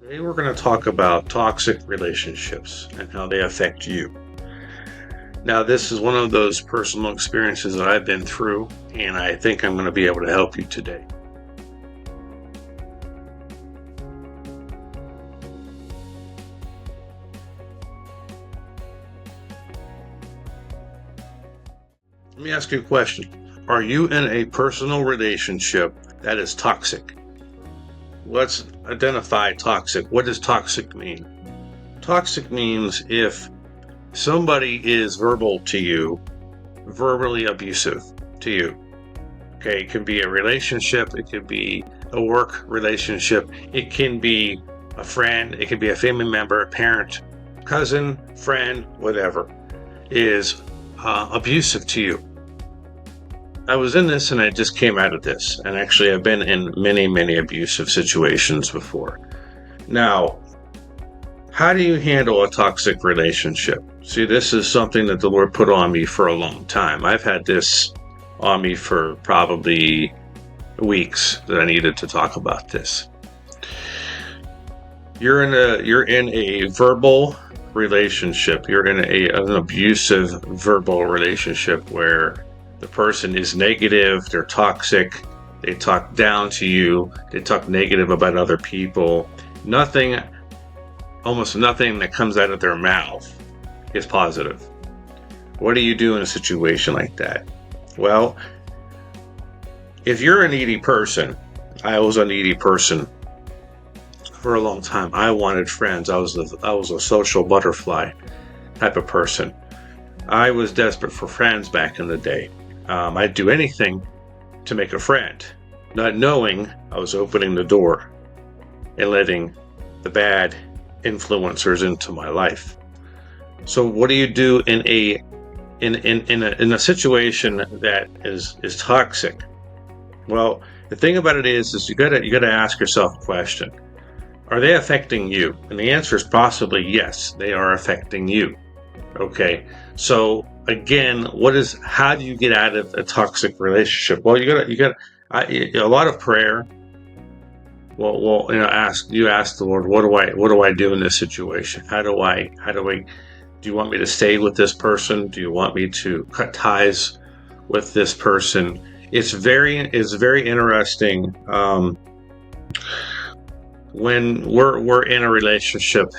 Today we're going to talk about toxic relationships and how they affect you. Now, this is one of those personal experiences that I've been through, and I think I'm going to be able to help you today. Let me ask you a question. Are you in a personal relationship that is toxic? Let's identify toxic. What does toxic mean? Toxic means if somebody is verbally abusive to you. Okay, it could be a relationship, it could be a work relationship, it can be a friend, it could be a family member, a parent, cousin, friend, whatever, is abusive to you. I was in this and I just came out of this. And actually, I've been in many abusive situations before. Now, how do you handle a toxic relationship? See, this is something that the Lord put on me for a long time. I've had this on me for probably weeks that I needed to talk about this. You're in a verbal relationship. You're in an abusive verbal relationship where the person is negative, they're toxic, they talk down to you, they talk negative about other people. Almost nothing that comes out of their mouth is positive. What do you do in a situation like that? Well, if you're a needy person, I was a needy person for a long time. I wanted friends. I was a social butterfly type of person. I was desperate for friends back in the day. I'd do anything to make a friend, not knowing I was opening the door and letting the bad influencers into my life. So what do you do in a situation that is toxic? Well, the thing about it is you gotta ask yourself a question. Are they affecting you? And the answer is possibly yes, they are affecting you. Okay, so again, how do you get out of a toxic relationship? Well, you got a lot of prayer. Well, ask the Lord, what do I do in this situation? Do you want me to stay with this person? Do you want me to cut ties with this person? It's very interesting when we're in a relationship,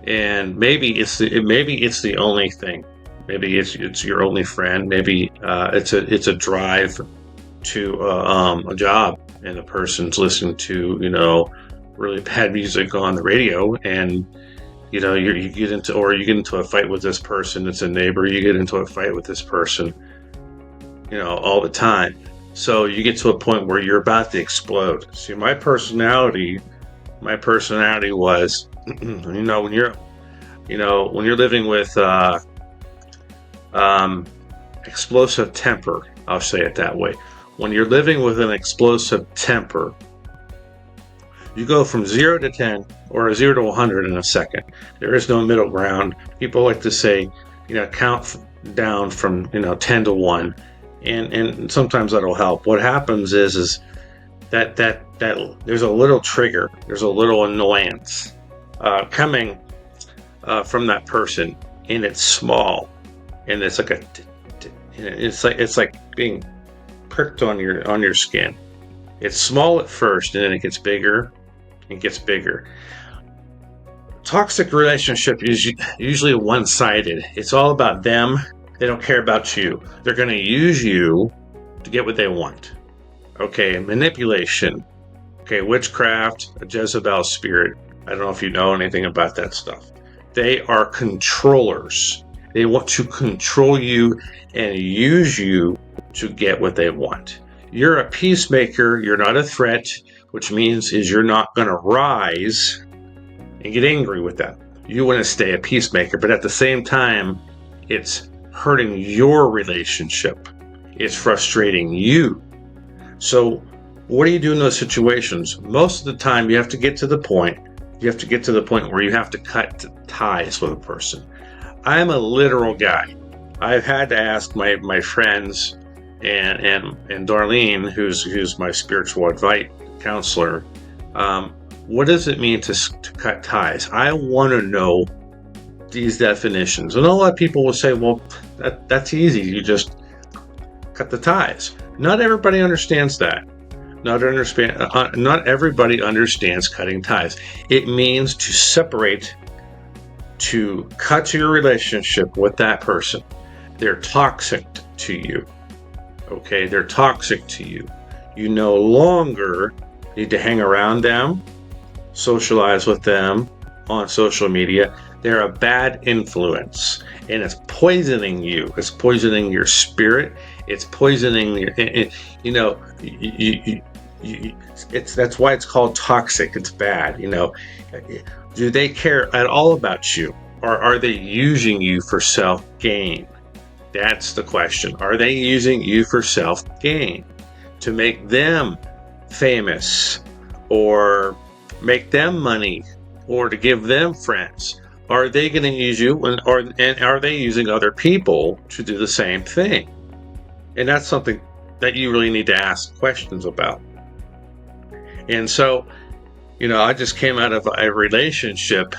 and maybe it's the only thing. Maybe it's your only friend. Maybe it's a drive to a job, and the person's listening to really bad music on the radio, and you get into a fight with this person. It's a neighbor. You get into a fight with this person, all the time. So you get to a point where you're about to explode. See, my personality was, when you're living with explosive temper, I'll say it that way. When you're living with an explosive temper, you go from 0 to 10 or 0 to 100 in a second. There is no middle ground. People like to say, count down from 10 to 1, and sometimes that'll help. What happens is that there's a little trigger, there's a little annoyance coming from that person, and it's small, and it's like it's like being pricked on your skin. It's small at first, and then it gets bigger and gets bigger. Toxic relationship is usually one-sided. It's all about them. They don't care about you. They're going to use you to get what they want. Okay, manipulation. Okay, witchcraft, a Jezebel spirit. I don't know if you know anything about that stuff. They are controllers. They want to control you and use you to get what they want. You're a peacemaker. You're not a threat, which means you're not going to rise and get angry with them. You want to stay a peacemaker, but at the same time, it's hurting your relationship. It's frustrating you. So what do you do in those situations? Most of the time, you have to get to the point where you have to cut ties with a person. I'm a literal guy. I've had to ask my friends and Darlene, who's my spiritual advice counselor, what does it mean to cut ties? I want to know these definitions. And a lot of people will say, well, that's easy. You just cut the ties. Not everybody understands that. Not everybody understands cutting ties. It means to separate, to cut your relationship with that person. They're toxic to you. Okay, they're toxic to you. You no longer need to hang around them, socialize with them on social media. They're a bad influence, and it's poisoning you. It's poisoning your spirit. It's poisoning your, that's why it's called toxic. It's bad. Do they care at all about you, or are they using you for self-gain? That's the question. Are they using you for self-gain, to make them famous, or make them money, or to give them friends? Are they going to use you, and are they using other people to do the same thing? And that's something that you really need to ask questions about. And so, I just came out of a relationship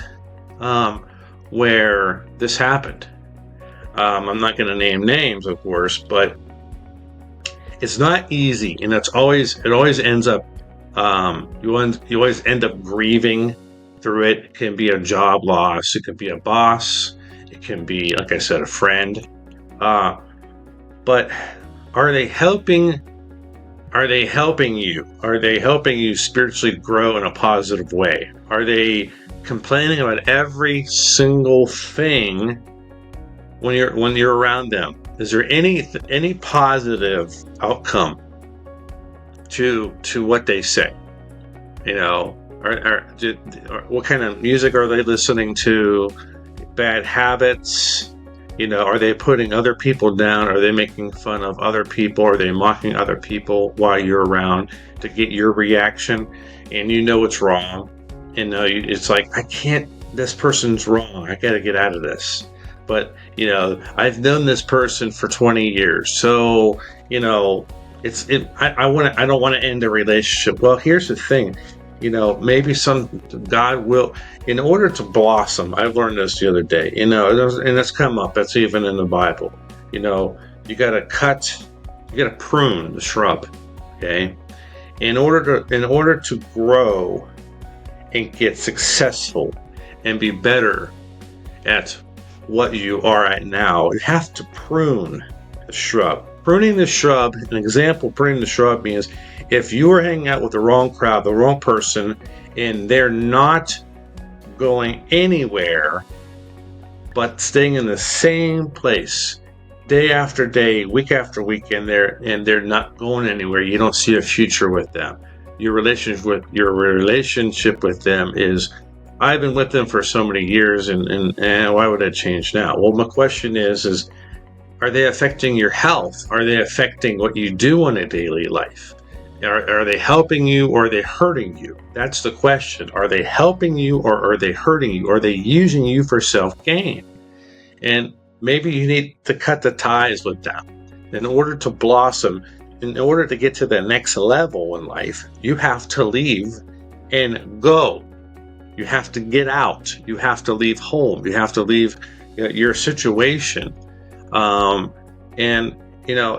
where this happened. I'm not going to name names, of course, but it's not easy, and it always ends up. You always end up grieving through it. It can be a job loss. It could be a boss. It can be, like I said, a friend. But are they helping? Are they helping you? Are they helping you spiritually grow in a positive way? Are they complaining about every single thing when you're around them? Is there any positive outcome to what they say? What kind of music are they listening to? Bad habits? Are they putting other people down? Are they making fun of other people? Are they mocking other people while you're around to get your reaction? And it's wrong. And it's like, this person's wrong. I got to get out of this. But, I've known this person for 20 years. So, I don't want to end a relationship. Well, here's the thing. Maybe God will, in order to blossom. I learned this the other day, and it's come up. That's even in the Bible. You got to prune the shrub. Okay. In order to grow and get successful and be better at what you are at now, you have to prune the shrub. Pruning the shrub, an example, pruning the shrub means if you are hanging out with the wrong crowd, the wrong person, and they're not going anywhere but staying in the same place day after day, week after week, and they're not going anywhere, you don't see a future with them. Your relationship with them is, I've been with them for so many years, and why would I change now? Well, my question is are they affecting your health? Are they affecting what you do in a daily life? Are they helping you, or are they hurting you? That's the question. Are they helping you, or are they hurting you? Are they using you for self-gain? And maybe you need to cut the ties with them. In order to blossom, in order to get to the next level in life, you have to leave and go. You have to get out. You have to leave home. You have to leave your situation.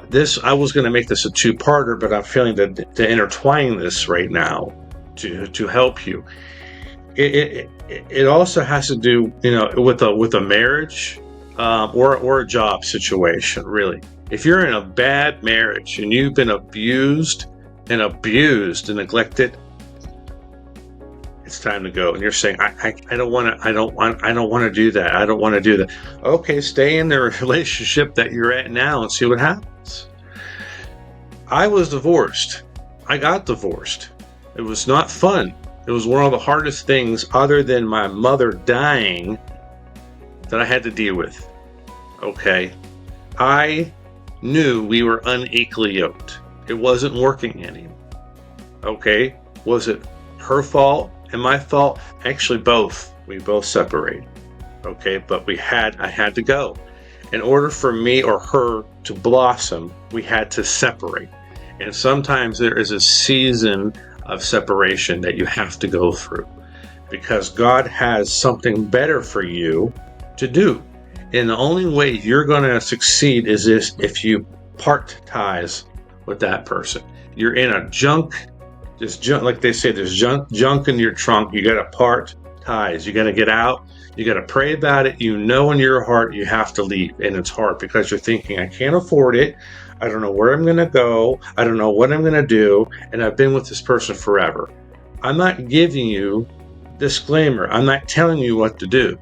This, I was going to make this a two-parter, but I'm feeling to intertwine this right now to help you. It also has to do, with a marriage, or a job situation, really. If you're in a bad marriage and you've been abused and neglected, it's time to go. And you're saying, I don't want to do that. I don't want to do that. Okay, stay in the relationship that you're at now and see what happens. I was divorced. I got divorced. It was not fun. It was one of the hardest things, other than my mother dying, that I had to deal with. Okay. I knew we were unequally yoked. It wasn't working anymore. Okay. Was it her fault and my fault? Actually, both. We both separated. Okay. But I had to go. In order for me or her to blossom, we had to separate. And sometimes there is a season of separation that you have to go through, because God has something better for you to do. And the only way you're going to succeed is this: if you part ties with that person. You're in a junk, like they say, there's junk in your trunk. You got to part ties. You got to get out. You got to pray about it. You know in your heart you have to leave, and it's hard because you're thinking, I can't afford it. I don't know where I'm going to go. I don't know what I'm going to do. And I've been with this person forever. I'm not giving you disclaimer. I'm not telling you what to do.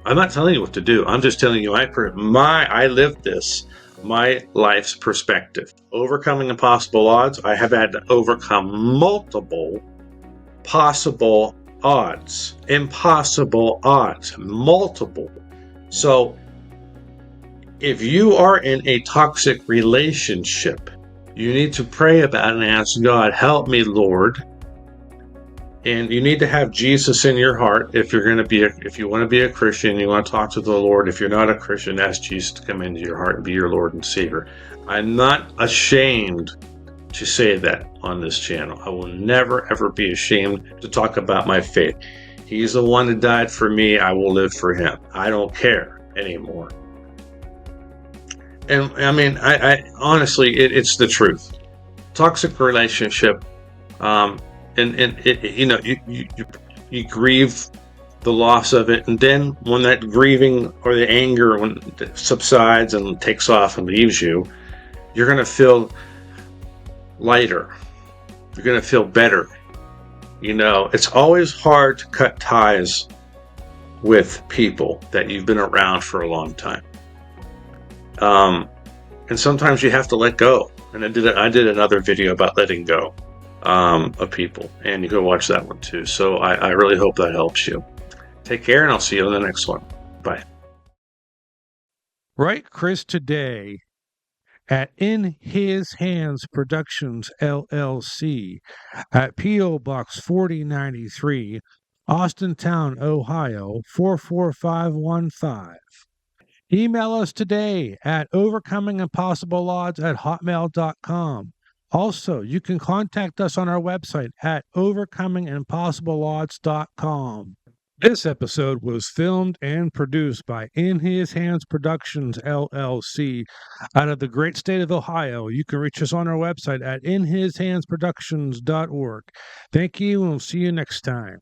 I'm not telling you what to do. I'm just telling you I lived this, my life's perspective. Overcoming impossible odds. I have had to overcome multiple possible odds, impossible odds, multiple. So if you are in a toxic relationship, you need to pray about it and ask God, help me, Lord. And you need to have Jesus in your heart if you're going to be if you want to be a Christian, you want to talk to the Lord. If you're not a Christian, ask Jesus to come into your heart and be your Lord and Savior. I'm not ashamed to say that on this channel. I will never ever be ashamed to talk about my faith. He's the one that died for me. I will live for him. I don't care anymore. And I mean, I honestly, it's the truth. Toxic relationship. And it, you grieve the loss of it, and then when that grieving or the anger when it subsides and takes off and leaves you, you're going to feel lighter. You're going to feel better. It's always hard to cut ties with people that you've been around for a long time. And sometimes you have to let go. And I did another video about letting go of people, and you can watch that one too. So I really hope that helps you. Take care, and I'll see you in the next one. Bye. Write Chris today at In His Hands Productions LLC at P.O. Box 4093, Austintown, Ohio 44515. Email us today at overcomingimpossibleodds@hotmail.com. Also, you can contact us on our website at overcomingimpossibleodds.com. This episode was filmed and produced by In His Hands Productions, LLC, out of the great state of Ohio. You can reach us on our website at inhishandsproductions.org. Thank you, and we'll see you next time.